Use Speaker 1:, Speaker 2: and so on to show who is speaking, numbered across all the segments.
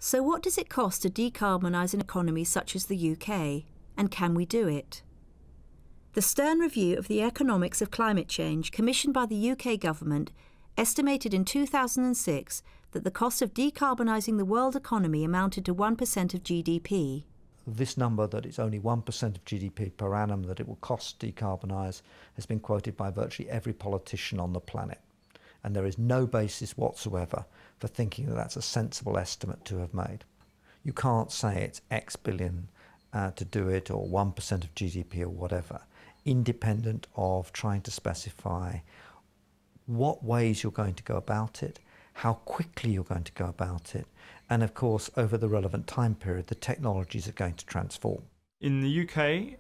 Speaker 1: So what does it cost to decarbonise an economy such as the UK, and can we do it? The Stern Review of the Economics of Climate Change, commissioned by the UK government, estimated in 2006 that the cost of decarbonising the world economy amounted to 1% of GDP.
Speaker 2: This number, that it's only 1% of GDP per annum that it will cost to decarbonise, has been quoted by virtually every politician on the planet. And there is no basis whatsoever for thinking that that's a sensible estimate to have made. You can't say it's X billion to do it, or 1% of GDP or whatever, independent of trying to specify what ways you're going to go about it, how quickly you're going to go about it, and of course, over the relevant time period, the technologies are going to transform.
Speaker 3: In the UK,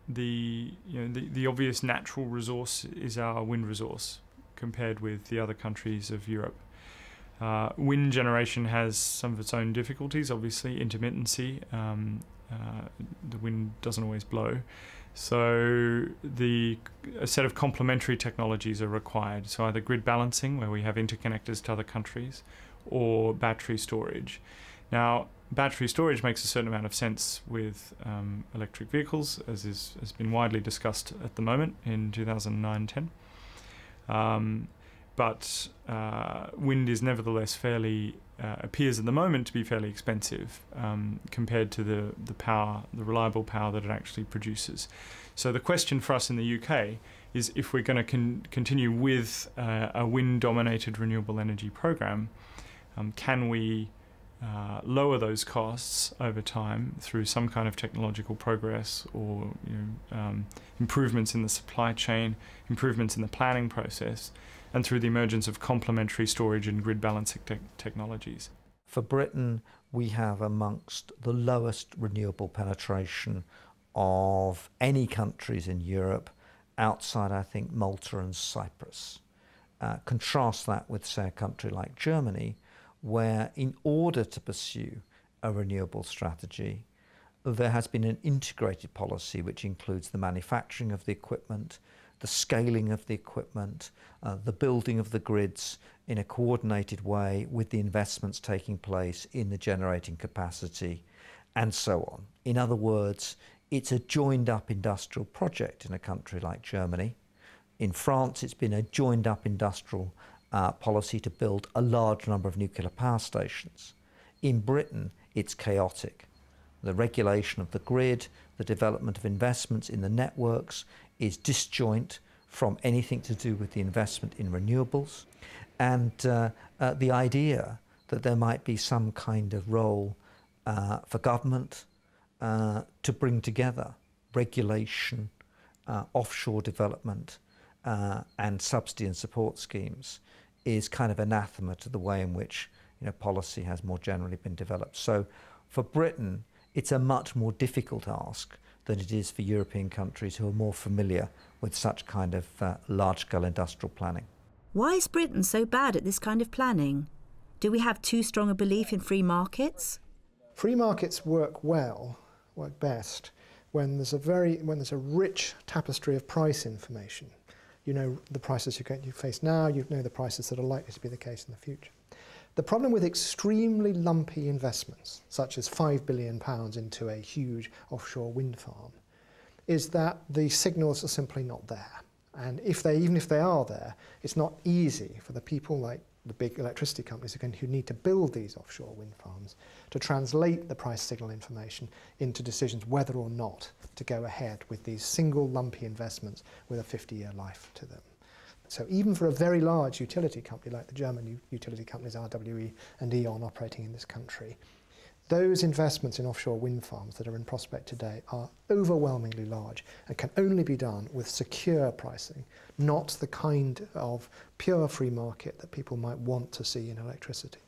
Speaker 3: the obvious natural resource is our wind resource compared with the other countries of Europe. Wind generation has some of its own difficulties, obviously, intermittency. The wind doesn't always blow. So a set of complementary technologies are required. So either grid balancing, where we have interconnectors to other countries, or battery storage. Now, battery storage makes a certain amount of sense with electric vehicles, as has been widely discussed at the moment in 2009-10. But wind is nevertheless appears at the moment to be fairly expensive compared to the reliable power that it actually produces. So the question for us in the UK is, if we're going to continue with a wind-dominated renewable energy program, can we lower those costs over time through some kind of technological progress, or improvements in the supply chain, improvements in the planning process, and through the emergence of complementary storage and grid balancing technologies.
Speaker 2: For Britain, we have amongst the lowest renewable penetration of any countries in Europe, outside, I think, Malta and Cyprus. Contrast that with, say, a country like Germany, where in order to pursue a renewable strategy, there has been an integrated policy which includes the manufacturing of the equipment, the scaling of the equipment, the building of the grids in a coordinated way with the investments taking place in the generating capacity, and so on. In other words, it's a joined-up industrial project in a country like Germany. In France, it's been a joined-up industrial policy to build a large number of nuclear power stations. In Britain, it's chaotic. The regulation of the grid, the development of investments in the networks is disjoint from anything to do with the investment in renewables. And the idea that there might be some kind of role for government to bring together regulation, offshore development, and subsidy and support schemes is kind of anathema to the way in which policy has more generally been developed. So for Britain, it's a much more difficult ask than it is for European countries who are more familiar with such kind of large-scale industrial planning.
Speaker 1: Why is Britain so bad at this kind of planning? Do we have too strong a belief in free markets?
Speaker 4: Free markets work best when there's a rich tapestry of price information. You know the prices you face now, you know the prices that are likely to be the case in the future. The problem with extremely lumpy investments, such as £5 billion into a huge offshore wind farm, is that the signals are simply not there. And even if they are there, it's not easy for the people like the big electricity companies who need to build these offshore wind farms to translate the price signal information into decisions whether or not to go ahead with these single lumpy investments with a 50-year life to them. So even for a very large utility company like the German utility companies RWE and E.ON operating in this country, those investments in offshore wind farms that are in prospect today are overwhelmingly large and can only be done with secure pricing, not the kind of pure free market that people might want to see in electricity.